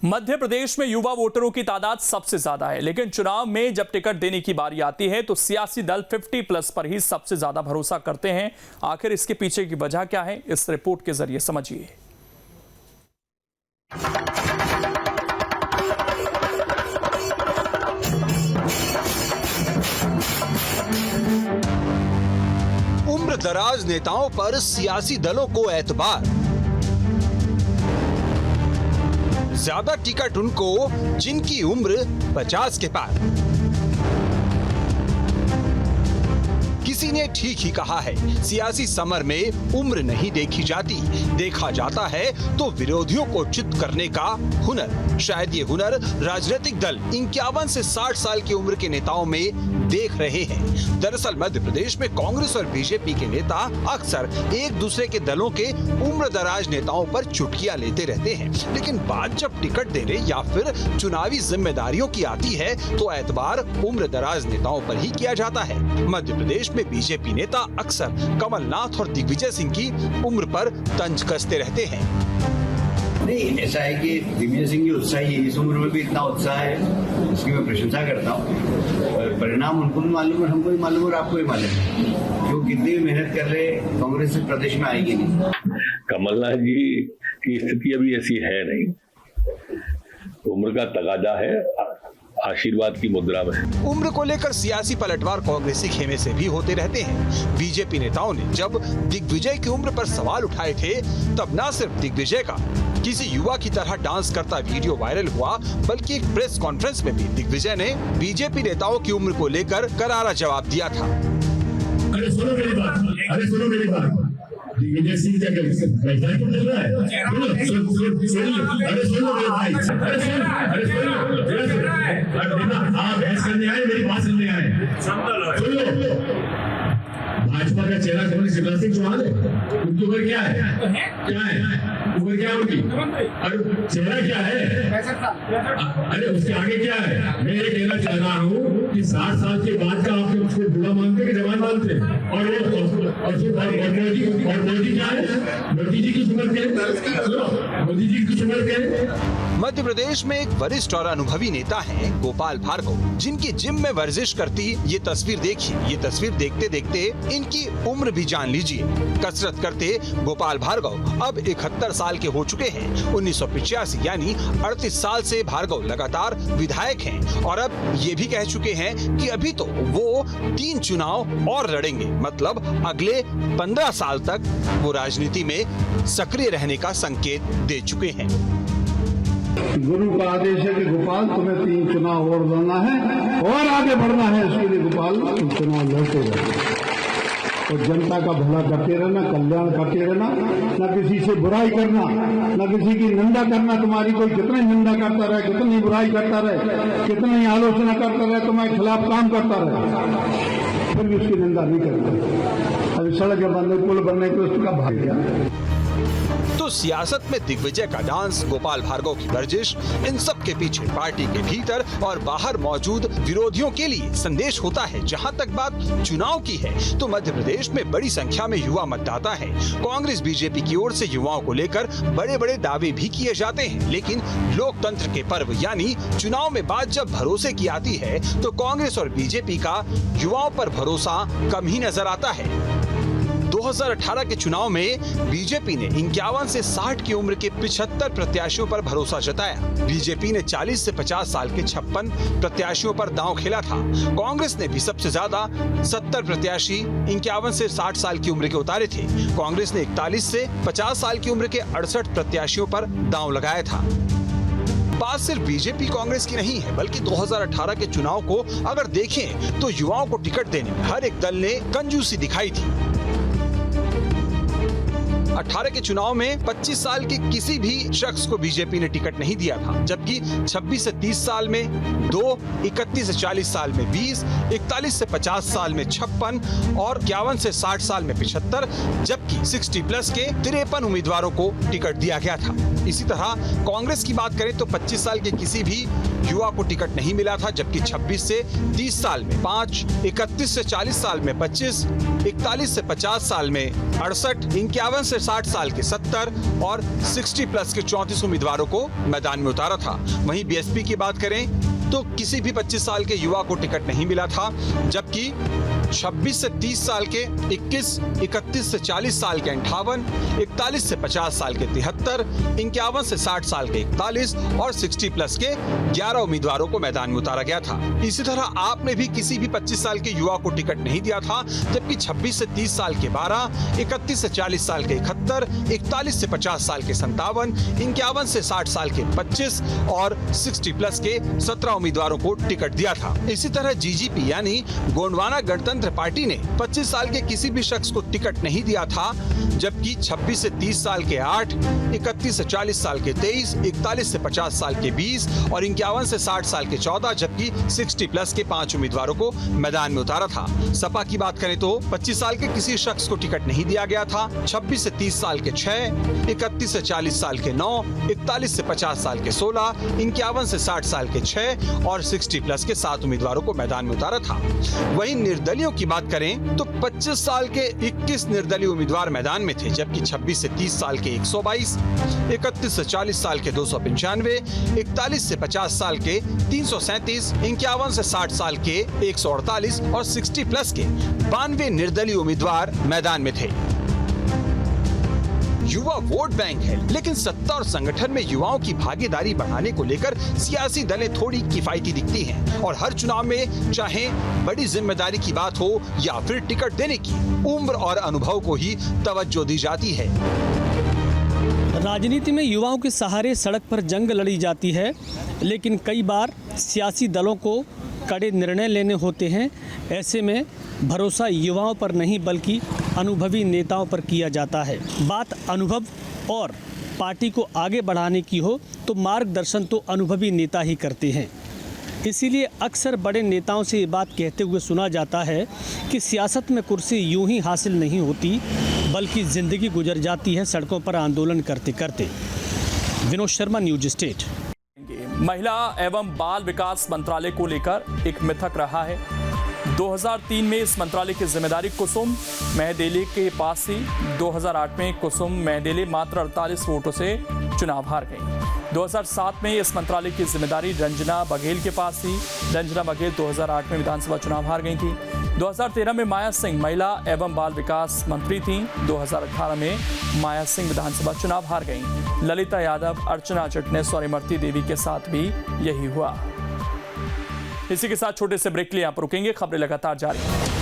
मध्य प्रदेश में युवा वोटरों की तादाद सबसे ज्यादा है, लेकिन चुनाव में जब टिकट देने की बारी आती है तो सियासी दल 50+ पर ही सबसे ज्यादा भरोसा करते हैं। आखिर इसके पीछे की वजह क्या है, इस रिपोर्ट के जरिए समझिए। उम्र दराज नेताओं पर सियासी दलों को एतबार। ज्यादा टिकट उनको जिनकी उम्र 50 के पार। किसी ने ठीक ही कहा है, सियासी समर में उम्र नहीं देखी जाती, देखा जाता है तो विरोधियों को चित करने का हुनर। शायद ये हुनर राजनीतिक दल 51 से 60 साल की उम्र के नेताओं में देख रहे हैं। दरअसल मध्य प्रदेश में कांग्रेस और बीजेपी के नेता अक्सर एक दूसरे के दलों के उम्र दराज नेताओं पर चुटकियां लेते रहते हैं, लेकिन बात जब टिकट देने या फिर चुनावी जिम्मेदारियों की आती है तो एतबार उम्र दराज नेताओं पर ही किया जाता है। मध्य प्रदेश में बीजेपी नेता अक्सर कमलनाथ और दिग्विजय सिंह की उम्र पर तंज कसते रहते हैं। नहीं, ऐसा है कि दिग्विजय सिंह की उत्साही है, इस उम्र में भी इतना उत्साह है, इसकी मैं प्रशंसा करता हूँ। परिणाम उनको भी मालूम है, हमको भी मालूम है और आपको भी मालूम है। जो कितनी भी मेहनत कर रहे कांग्रेस से प्रदेश में आएगी नहीं। कमलनाथ जी की स्थिति अभी ऐसी है नहीं, उम्र का तगादा है, आशीर्वाद की मुद्रा में। उम्र को लेकर सियासी पलटवार कांग्रेसी खेमे से भी होते रहते हैं। बीजेपी नेताओं ने जब दिग्विजय की उम्र पर सवाल उठाए थे तब न सिर्फ दिग्विजय का किसी युवा की तरह डांस करता वीडियो वायरल हुआ, बल्कि एक प्रेस कॉन्फ्रेंस में भी दिग्विजय ने बीजेपी नेताओं की उम्र को लेकर करारा जवाब दिया था। अरे सुनो मेरी बात, दिग्विजय सिंह क्या पैसा क्यों मिल रहा है? अरे सुनो मेरे भाई, अरे सुनो, आप बहस करने आए, मेरी बात सुनने आए। सुनो, भाजपा का चेहरा कौन? शिवराज सिंह चौहान है। उनकी उम्र क्या है? उम्र क्या है उनकी? अरे चेहरा क्या है? अरे उसके आगे क्या है? मैं ये कहना चाह रहा हूँ कि 60 साल के बाद का आप उसको बुरा मानते कि जवान मानते? और मोदी क्या है? मोदी जी की उम्र क्या है? मोदी जी की उम्र क्या है? मध्य प्रदेश में एक वरिष्ठ और अनुभवी नेता हैं गोपाल भार्गव, जिनकी जिम में वर्जिश करती ये तस्वीर देखिए। ये तस्वीर देखते देखते इनकी उम्र भी जान लीजिए। कसरत करते गोपाल भार्गव अब 71 साल के हो चुके हैं। 1985 यानी 38 साल से भार्गव लगातार विधायक हैं और अब ये भी कह चुके हैं कि अभी तो वो 3 चुनाव और लड़ेंगे, मतलब अगले 15 साल तक वो राजनीति में सक्रिय रहने का संकेत दे चुके हैं। गुरु का आदेश है कि गोपाल तुम्हें 3 चुनाव और लड़ना है और आगे बढ़ना है, इसके लिए गोपाल चुनाव लड़ते रहना और जनता का भला करते रहना, कल्याण करते रहना, न किसी से बुराई करना, न किसी की निंदा करना। तुम्हारी कोई कितनी निंदा करता रहे, कितनी बुराई करता रहे, कितनी आलोचना करता रहे, तुम्हारे खिलाफ काम करता रहे, फिर भी उसकी निंदा नहीं करता। अभी सड़क बनने, पुल बनने को उसका भाग गया। तो सियासत में दिग्विजय का डांस, गोपाल भार्गव की वर्जिश, इन सब के पीछे पार्टी के भीतर और बाहर मौजूद विरोधियों के लिए संदेश होता है। जहां तक बात चुनाव की है तो मध्य प्रदेश में बड़ी संख्या में युवा मतदाता हैं। कांग्रेस बीजेपी की ओर से युवाओं को लेकर बड़े बड़े दावे भी किए जाते हैं, लेकिन लोकतंत्र के पर्व यानी चुनाव में बात जब भरोसे की आती है तो कांग्रेस और बीजेपी का युवाओं पर भरोसा कम ही नजर आता है। 2018 के चुनाव में बीजेपी ने 51 से 60 की उम्र के 75 प्रत्याशियों पर भरोसा जताया। बीजेपी ने 40 से 50 साल के 56 प्रत्याशियों पर दांव खेला था। कांग्रेस ने भी सबसे ज्यादा 70 प्रत्याशी 51 से 60 साल की उम्र के उतारे थे। कांग्रेस ने 41 से 50 साल की उम्र के 68 प्रत्याशियों पर दांव लगाया था। बात सिर्फ बीजेपी कांग्रेस की नहीं है, बल्कि 2018 के चुनाव को अगर देखें तो युवाओं को टिकट देने में हर एक दल ने कंजूसी दिखाई थी। 18 के चुनाव में 25 साल के किसी भी शख्स को बीजेपी ने टिकट नहीं दिया था, जबकि 26 से 30 साल में 2, 31 से 40 साल में 20, 41 से 50 साल में 56 और 51 से 60 साल में 75, जबकि 60+ के 53 उम्मीदवारों को टिकट दिया गया था। इसी तरह कांग्रेस की बात करें तो 25 साल के किसी भी युवा को टिकट नहीं मिला था, जबकि 26 से 30 साल में 5, 31 से 40 साल में 25, 41 से 50 साल में 68, 51 से 60 साल के 70 और 60 प्लस के 34 उम्मीदवारों को मैदान में उतारा था। वहीं बीएसपी की बात करें तो किसी भी 25 साल के युवा को टिकट नहीं मिला था, जबकि 26 से 30 साल के 21, 31 से 40 साल के 58, 41 से 50 साल के 73, 51 से 60 साल के 41 और 60 प्लस के 11 उम्मीदवारों को मैदान में उतारा गया था। इसी तरह आपने भी किसी भी 25 साल के युवा को टिकट नहीं दिया था, जबकि 26 से 30 साल के 12, 31 से 40 साल के 71, 41 से 50 साल के 57, 51 से 60 साल के 25 और 60 प्लस के 17 उम्मीदवारों को टिकट दिया था। इसी तरह जीजीपी यानी गोंडवाना गणतंत्र पार्टी ने 25 साल के किसी भी शख्स को टिकट नहीं दिया था, जबकि 26 से 30 साल के 8, 31 से 40 साल के 23, 41 से 50 साल के 20 और 51 से 60 साल के 14, जबकि 60 प्लस के 5 उम्मीदवारों को मैदान में उतारा था। सपा की बात करें तो 25 साल के किसी शख्स को टिकट नहीं दिया गया था, 26 से 30 साल के 6, 31 से 40 साल के 9, 41 से 50 साल के 16, 51 से 60 साल के 6 और 60 प्लस के 7 उम्मीदवारों को मैदान में उतारा था। वहीं निर्दलीयों की बात करें तो 25 साल के 21 निर्दलीय उम्मीदवार मैदान में थे, जबकि 26 से 30 साल के 122, 31 से 40 साल के 295, 41 से 50 साल के 337, 51 से 60 साल के 148 और 60 प्लस के 92 निर्दलीय उम्मीदवार मैदान में थे। युवा वोट बैंक है, लेकिन सत्ता और संगठन में युवाओं की भागीदारी बढ़ाने को लेकर सियासी दलें थोड़ी किफायती दिखती हैं और हर चुनाव में चाहे बड़ी जिम्मेदारी की बात हो या फिर टिकट देने की, उम्र और अनुभव को ही तवज्जो दी जाती है। राजनीति में युवाओं के सहारे सड़क पर जंग लड़ी जाती है, लेकिन कई बार सियासी दलों को कड़े निर्णय लेने होते हैं। ऐसे में भरोसा युवाओं पर नहीं बल्कि अनुभवी नेताओं पर किया जाता है। बात अनुभव और पार्टी को आगे बढ़ाने की हो तो मार्गदर्शन तो अनुभवी नेता ही करते हैं। इसीलिए अक्सर बड़े नेताओं से ये बात कहते हुए सुना जाता है कि सियासत में कुर्सी यूं ही हासिल नहीं होती, बल्कि ज़िंदगी गुजर जाती है सड़कों पर आंदोलन करते करते। Vinod Sharma, news state. महिला एवं बाल विकास मंत्रालय को लेकर एक मिथक रहा है। 2003 में इस मंत्रालय की जिम्मेदारी कुसुम महदेले के पास थी। 2008 में कुसुम महदेले मात्र 48 वोटों से चुनाव हार गई। 2007 में इस मंत्रालय की जिम्मेदारी रंजना बघेल के पास थी। रंजना बघेल 2008 में विधानसभा चुनाव हार गई थी। 2013 में माया सिंह महिला एवं बाल विकास मंत्री थीं। 2018 में माया सिंह विधानसभा चुनाव हार गईं। ललिता यादव, अर्चना चिटनेस और इमरती देवी के साथ भी यही हुआ। इसी के साथ छोटे से ब्रेक के लिए यहाँ पर रुकेंगे। खबरें लगातार जारी हैं।